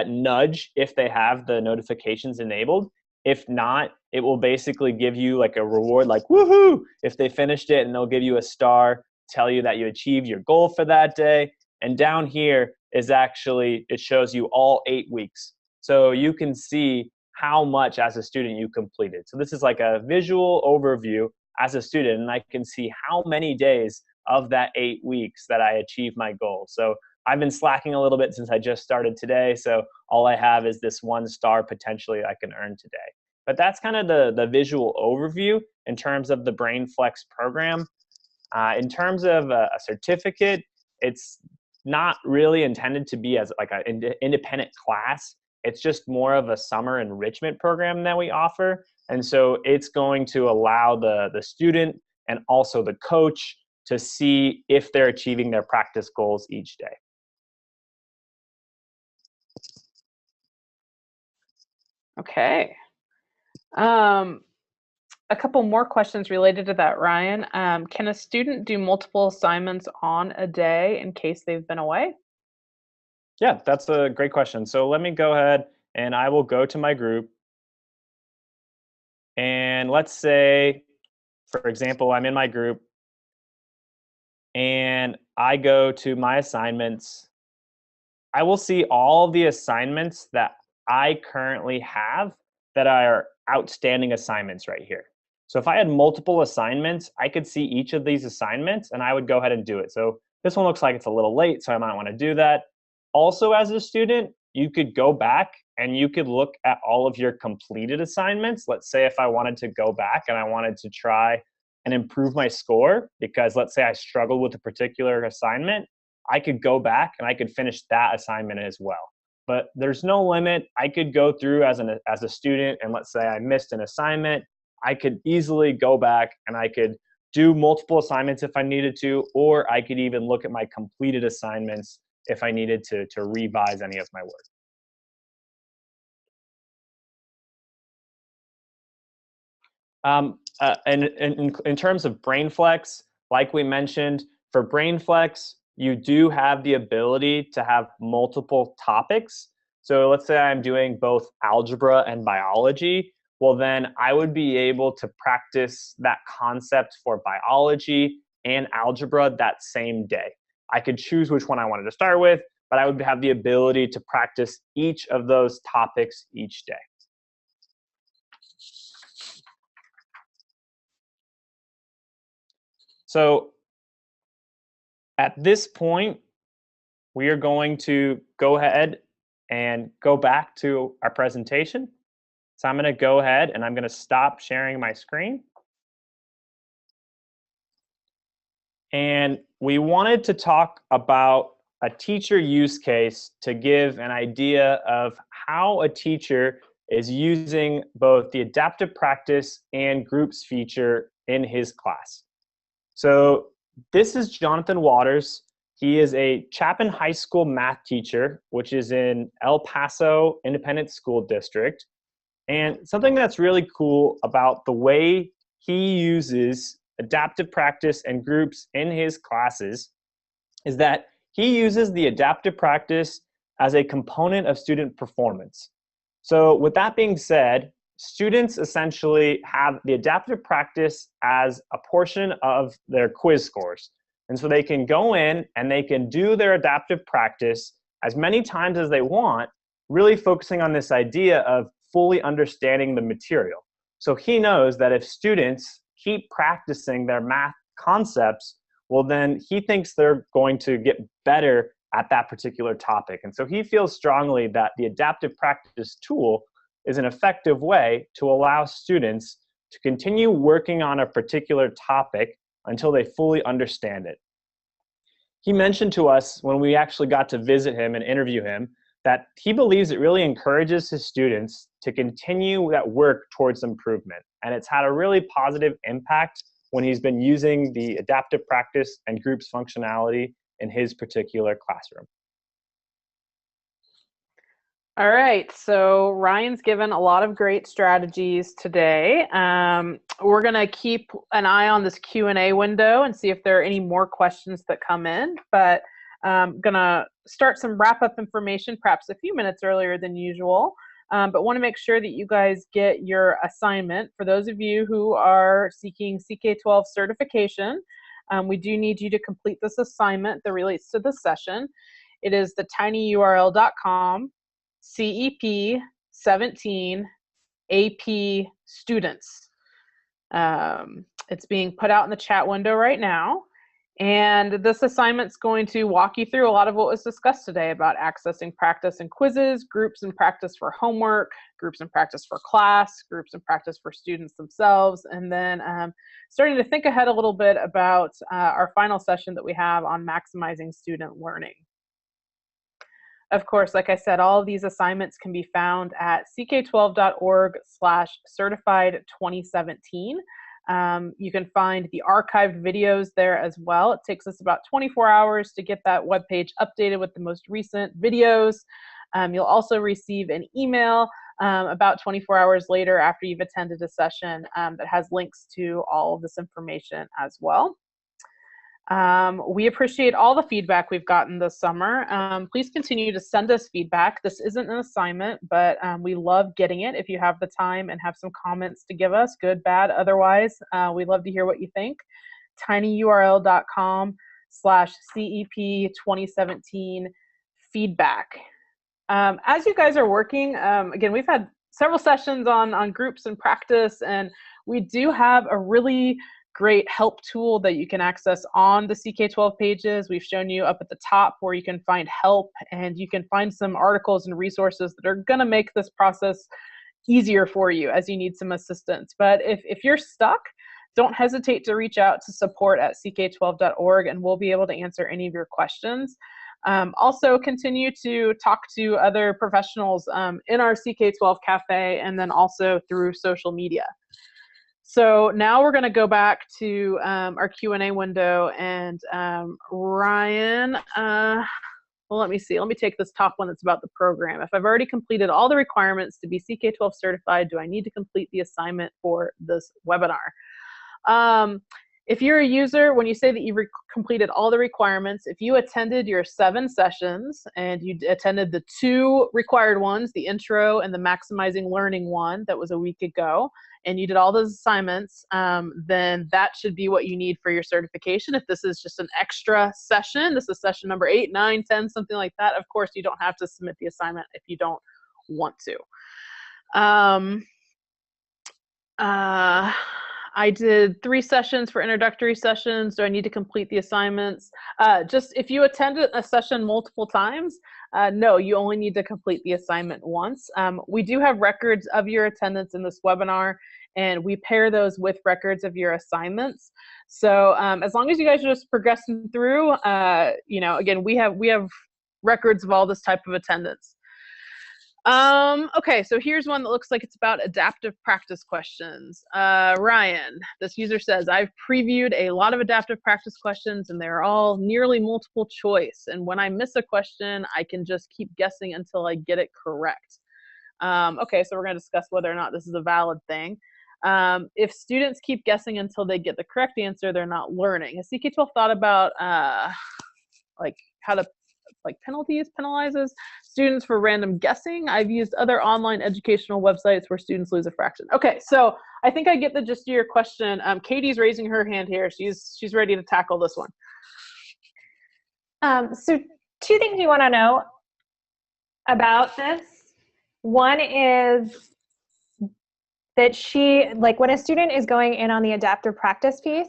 nudge if they have the notifications enabled. If not, it will basically give you like a reward, like woohoo, if they finished it, and they'll give you a star, tell you that you achieved your goal for that day. And down here is actually, it shows you all 8 weeks. So you can see how much as a student you completed. So this is like a visual overview as a student, and I can see how many days of that 8 weeks that I achieved my goal. So I've been slacking a little bit since I just started today, so all I have is this 1 star potentially I can earn today. But that's kind of the visual overview in terms of the BrainFlex program. In terms of a certificate, it's not really intended to be as like an independent class. It's just more of a summer enrichment program that we offer. And so it's going to allow the student and also the coach to see if they're achieving their practice goals each day. Okay. A couple more questions related to that, Ryan. Can a student do multiple assignments on a day in case they've been away? Yeah, that's a great question. So let me go ahead and I will go to my group. And let's say, for example, I'm in my group and I go to my assignments. I will see all the assignments that I currently have that are outstanding assignments right here. So if I had multiple assignments, I could see each of these assignments and I would go ahead and do it. So this one looks like it's a little late, so I might want to do that. Also, as a student, you could go back and you could look at all of your completed assignments. Let's say if I wanted to go back and I wanted to try and improve my score, because let's say I struggled with a particular assignment, I could go back and I could finish that assignment as well. But there's no limit. I could go through as a student, and let's say I missed an assignment, I could easily go back and I could do multiple assignments if I needed to, or I could even look at my completed assignments if I needed to revise any of my work. And in terms of BrainFlex, like we mentioned, for BrainFlex, you do have the ability to have multiple topics. So let's say I'm doing both algebra and biology. Well, then I would be able to practice that concept for biology and algebra that same day. I could choose which one I wanted to start with, but I would have the ability to practice each of those topics each day. So at this point, we are going to go ahead and go back to our presentation. So I'm going to go ahead and I'm going to stop sharing my screen. And we wanted to talk about a teacher use case to give an idea of how a teacher is using both the adaptive practice and groups feature in his class. So this is Jonathan Waters. He is a Chapin High School math teacher, which is in El Paso Independent School District. And something that's really cool about the way he uses adaptive practice and groups in his classes is that he uses the adaptive practice as a component of student performance. So with that being said, students essentially have the adaptive practice as a portion of their quiz scores. And so they can go in and they can do their adaptive practice as many times as they want, really focusing on this idea of fully understanding the material. So he knows that if students keep practicing their math concepts, well, then he thinks they're going to get better at that particular topic. And so he feels strongly that the adaptive practice tool is an effective way to allow students to continue working on a particular topic until they fully understand it. He mentioned to us when we actually got to visit him and interview him that he believes it really encourages his students to continue that work towards improvement. And it's had a really positive impact when he's been using the adaptive practice and groups functionality in his particular classroom. All right, so Ryan's given a lot of great strategies today. We're gonna keep an eye on this Q&A window and see if there are any more questions that come in, but I'm gonna start some wrap-up information perhaps a few minutes earlier than usual, but wanna make sure that you guys get your assignment. For those of you who are seeking CK-12 certification, we do need you to complete this assignment that relates to this session. It is the tinyurl.com CEP 17 AP students. It's being put out in the chat window right now. And this assignment's going to walk you through a lot of what was discussed today about accessing practice and quizzes, groups and practice for homework, groups and practice for class, groups and practice for students themselves, and then starting to think ahead a little bit about our final session that we have on maximizing student learning. Of course, like I said, all of these assignments can be found at ck12.org/certified2017. You can find the archived videos there as well. It takes us about 24 hours to get that webpage updated with the most recent videos. You'll also receive an email about 24 hours later after you've attended a session that has links to all of this information as well. We appreciate all the feedback we've gotten this summer. Please continue to send us feedback. This isn't an assignment, but we love getting it. If you have the time and have some comments to give us, good, bad, otherwise, we'd love to hear what you think. tinyurl.com/CEP2017 feedback. As you guys are working, again, we've had several sessions on groups and practice, and we do have a really great help tool that you can access on the CK-12 pages. We've shown you up at the top where you can find help, and you can find some articles and resources that are going to make this process easier for you as you need some assistance. But if you're stuck, don't hesitate to reach out to support@ck12.org, and we'll be able to answer any of your questions. Also continue to talk to other professionals in our CK-12 cafe, and then also through social media. So now we're going to go back to our Q&A window, and Ryan, well, let me see. Let me take this top one that's about the program. If I've already completed all the requirements to be CK-12 certified, do I need to complete the assignment for this webinar? If you're a user, when you say that you've completed all the requirements, if you attended your 7 sessions and you attended the 2 required ones, the intro and the maximizing learning one that was a week ago, and you did all those assignments, then that should be what you need for your certification. If this is just an extra session, this is session number 8, 9, 10, something like that, of course you don't have to submit the assignment if you don't want to. I did 3 sessions for introductory sessions. Do I need to complete the assignments? Just if you attended a session multiple times, no, you only need to complete the assignment once. We do have records of your attendance in this webinar, and we pair those with records of your assignments. So as long as you guys are just progressing through, you know, again, we have records of all this type of attendance. Okay, so here's one that looks like it's about adaptive practice questions. Ryan, this user says, I've previewed a lot of adaptive practice questions and they're all nearly multiple choice. And when I miss a question, I can just keep guessing until I get it correct. Okay, so we're going to discuss whether or not this is a valid thing. If students keep guessing until they get the correct answer, they're not learning. Has CK-12 thought about like how to penalizes students for random guessing? I've used other online educational websites where students lose a fraction. Okay, so I think I get the gist of your question. Katie's raising her hand here. She's ready to tackle this one. So 2 things you want to know about this. One is that when a student is going in on the adaptive practice piece,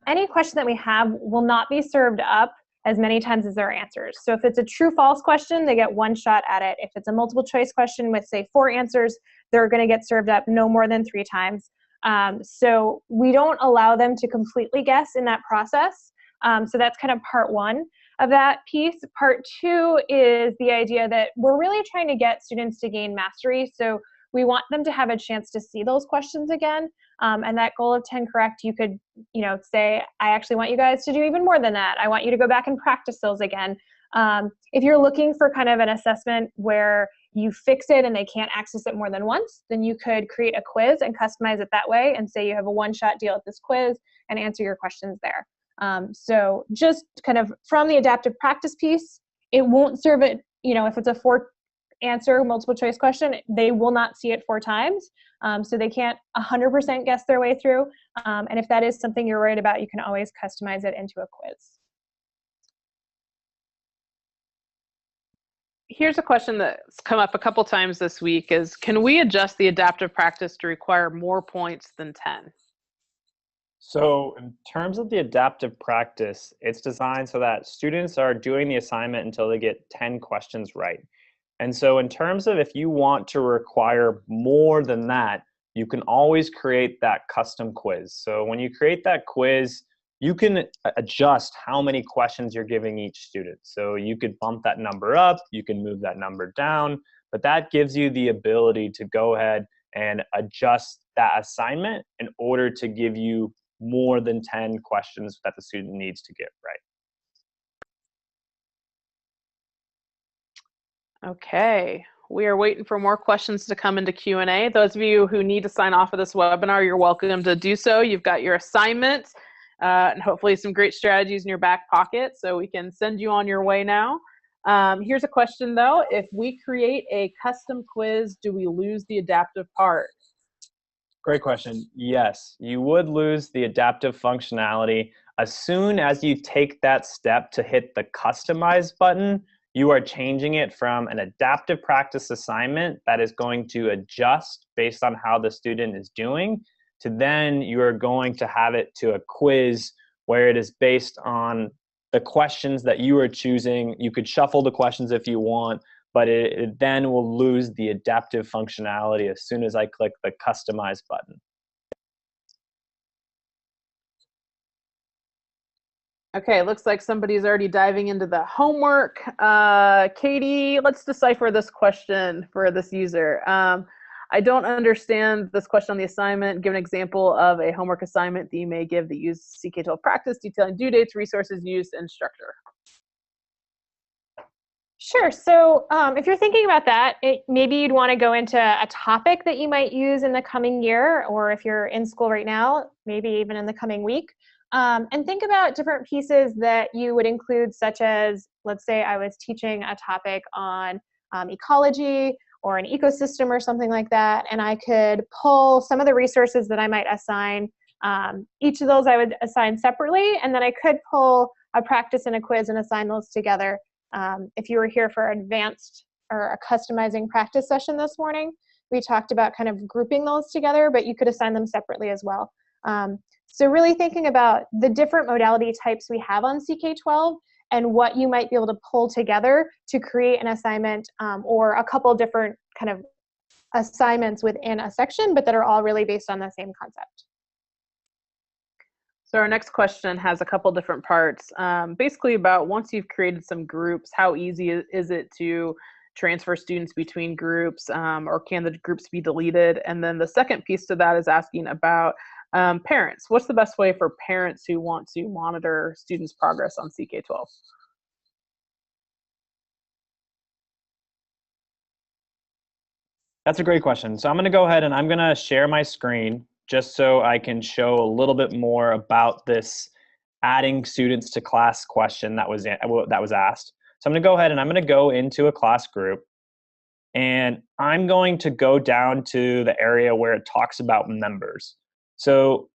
any question that we have will not be served up as many times as their answers. So if it's a true-false question, they get 1 shot at it. If it's a multiple choice question with, say, 4 answers, they're going to get served up no more than 3 times. So we don't allow them to completely guess in that process. So that's kind of part 1 of that piece. Part 2 is the idea that we're really trying to get students to gain mastery. So we want them to have a chance to see those questions again. And that goal of 10 correct, you could, say, I actually want you guys to do even more than that. I want you to go back and practice those again. If you're looking for kind of an assessment where you fix it and they can't access it more than once, then you could create a quiz and customize it that way and say you have a 1-shot deal at this quiz and answer your questions there. So just kind of from the adaptive practice piece, it won't serve it, if it's a 4-answer multiple choice question, they will not see it 4 times. So they can't 100% guess their way through. And if that is something you're worried about, you can always customize it into a quiz. Here's a question that's come up a couple times this week is, can we adjust the adaptive practice to require more points than 10? So in terms of the adaptive practice, it's designed so that students are doing the assignment until they get 10 questions right. And so in terms of if you want to require more than that, you can always create that custom quiz. So when you create that quiz, you can adjust how many questions you're giving each student. So you could bump that number up, you can move that number down, but that gives you the ability to go ahead and adjust that assignment in order to give you more than 10 questions that the student needs to get right. Okay, we are waiting for more questions to come into Q&A. Those of you who need to sign off of this webinar, you're welcome to do so. You've got your assignment and hopefully some great strategies in your back pocket, so we can send you on your way now. Here's a question though. If we create a custom quiz, do we lose the adaptive part? Great question. Yes, you would lose the adaptive functionality. As soon as you take that step to hit the customize button, you are changing it from an adaptive practice assignment that is going to adjust based on how the student is doing, to then you are going to have it to a quiz where it is based on the questions that you are choosing. You could shuffle the questions if you want, but it then will lose the adaptive functionality as soon as I click the customize button. Okay, looks like somebody's already diving into the homework. Katie, let's decipher this question for this user. I don't understand this question on the assignment. Give an example of a homework assignment that you may give that use CK-12 practice, detailing due dates, resources used, and structure. Sure. So if you're thinking about that, maybe you'd want to go into a topic that you might use in the coming year, or if you're in school right now, maybe even in the coming week. And think about different pieces that you would include, such as, let's say I was teaching a topic on ecology or an ecosystem or something like that, and I could pull some of the resources that I might assign. Each of those I would assign separately, and then I could pull a practice and a quiz and assign those together. If you were here for advanced or a customizing practice session this morning, we talked about kind of grouping those together, but you could assign them separately as well. So really thinking about the different modality types we have on CK-12 and what you might be able to pull together to create an assignment or a couple different kind of assignments within a section, but that are all really based on the same concept. So our next question has a couple different parts, basically about once you've created some groups, how easy is it to transfer students between groups, or can the groups be deleted? And then the second piece to that is asking about parents. What's the best way for parents who want to monitor students' progress on CK-12? That's a great question. So I'm going to go ahead and I'm going to share my screen just so I can show a little bit more about this adding students to class question that was asked. So I'm going to go ahead and I'm going to go into a class group, and I'm going to go down to the area where it talks about members. So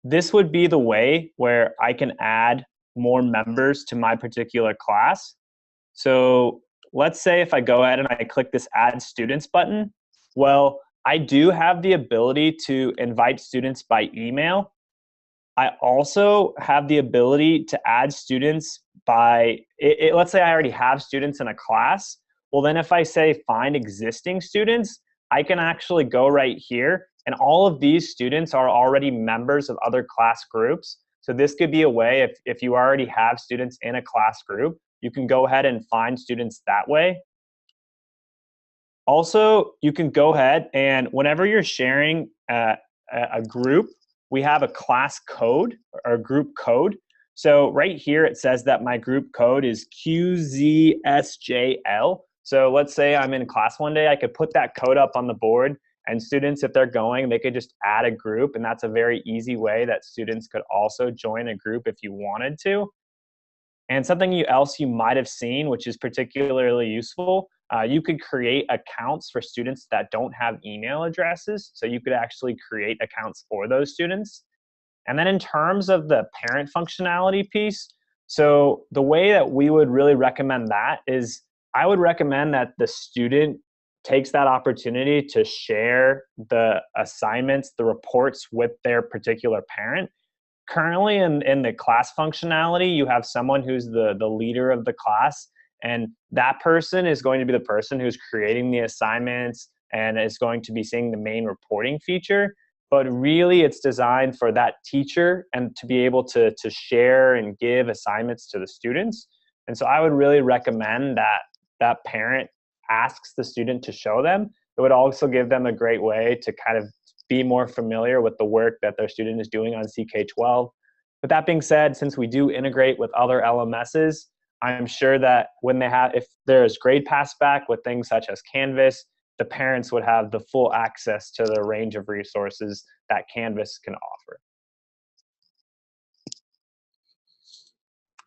this would be the way where I can add more members to my particular class. So let's say if I go ahead and I click this Add Students button, well, I do have the ability to invite students by email. I also have the ability to add students by, let's say I already have students in a class. Well, then if I say find existing students, I can actually go right here, and all of these students are already members of other class groups. So this could be a way, if you already have students in a class group, you can go ahead and find students that way. Also, you can go ahead and whenever you're sharing a group, we have a class code or a group code. So right here, it says that my group code is QZSJL. So let's say I'm in class one day, I could put that code up on the board, and students, if they're going, they could just add a group, and that's a very easy way that students could also join a group if you wanted to. And something else you might have seen, which is particularly useful, you could create accounts for students that don't have email addresses. So you could actually create accounts for those students. And then in terms of the parent functionality piece, so the way that we would really recommend that is I would recommend that the student takes that opportunity to share the assignments, the reports with their particular parent. Currently in the class functionality, you have someone who's the leader of the class, and that person is going to be the person who's creating the assignments and is going to be seeing the main reporting feature. But really, it's designed for that teacher and to be able to share and give assignments to the students. And so I would really recommend that that parent asks the student to show them. It would also give them a great way to kind of be more familiar with the work that their student is doing on CK-12. But that being said, since we do integrate with other LMSs, I'm sure that when they have, if there's grade pass back with things such as Canvas, the parents would have the full access to the range of resources that Canvas can offer.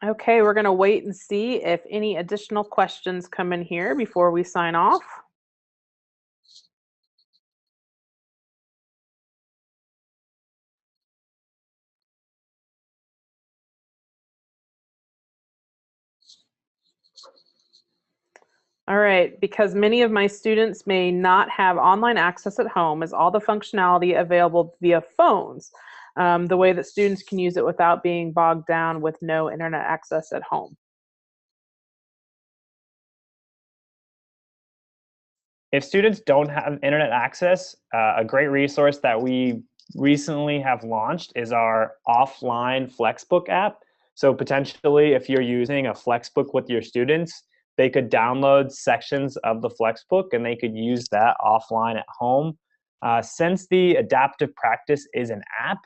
Okay, we're going to wait and see if any additional questions come in here before we sign off. All right, because many of my students may not have online access at home, is all the functionality available via phones, the way that students can use it without being bogged down with no internet access at home? If students don't have internet access, a great resource that we recently have launched is our offline Flexbook app. So potentially, if you're using a Flexbook with your students, they could download sections of the Flexbook and they could use that offline at home. Since the adaptive practice is an app,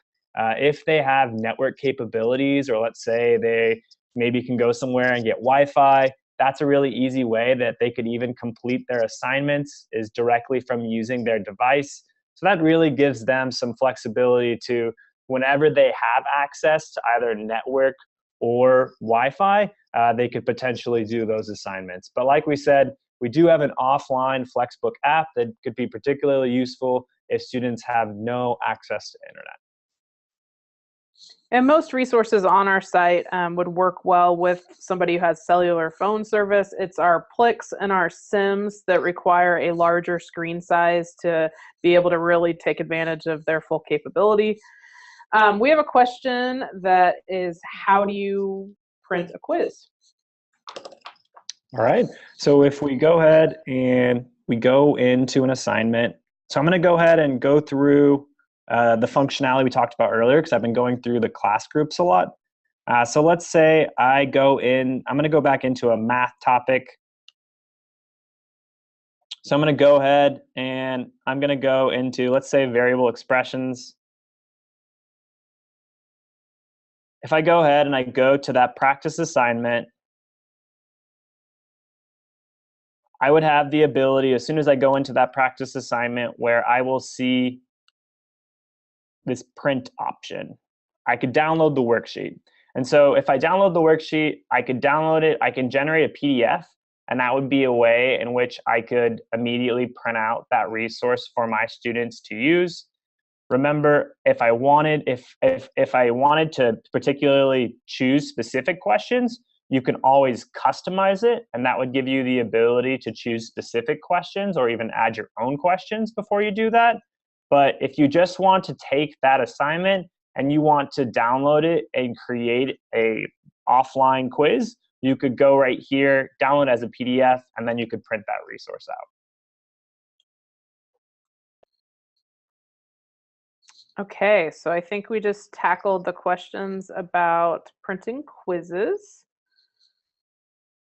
if they have network capabilities, or let's say they maybe can go somewhere and get Wi-Fi, that's a really easy way that they could even complete their assignments, is directly from using their device. So that really gives them some flexibility to, whenever they have access to either network or Wi-Fi, they could potentially do those assignments. But like we said, we do have an offline Flexbook app that could be particularly useful if students have no access to internet. And most resources on our site would work well with somebody who has cellular phone service. It's our Plix and our Sims that require a larger screen size to be able to really take advantage of their full capability. We have a question that is, how do you print a quiz? All right, so if we go ahead and we go into an assignment, so I'm going to go ahead and go through the functionality we talked about earlier, because I've been going through the class groups a lot. So let's say I go in, I'm going to go back into a math topic. So I'm going to go ahead and I'm going to go into, let's say, variable expressions. If I go ahead and I go to that practice assignment, I would have the ability, as soon as I go into that practice assignment, where I will see this print option. I could download the worksheet. And so if I download the worksheet, I could download it, I can generate a PDF, and that would be a way in which I could immediately print out that resource for my students to use. Remember, if I wanted to particularly choose specific questions, you can always customize it, and that would give you the ability to choose specific questions or even add your own questions before you do that. But if you just want to take that assignment and you want to download it and create a offline quiz, you could go right here, download it as a PDF, and then you could print that resource out. Okay, so I think we just tackled the questions about printing quizzes.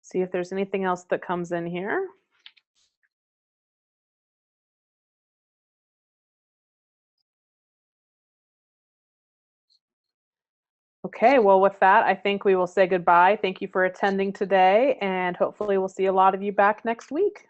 See if there's anything else that comes in here. Okay, well, with that, I think we will say goodbye. Thank you for attending today, and hopefully we'll see a lot of you back next week.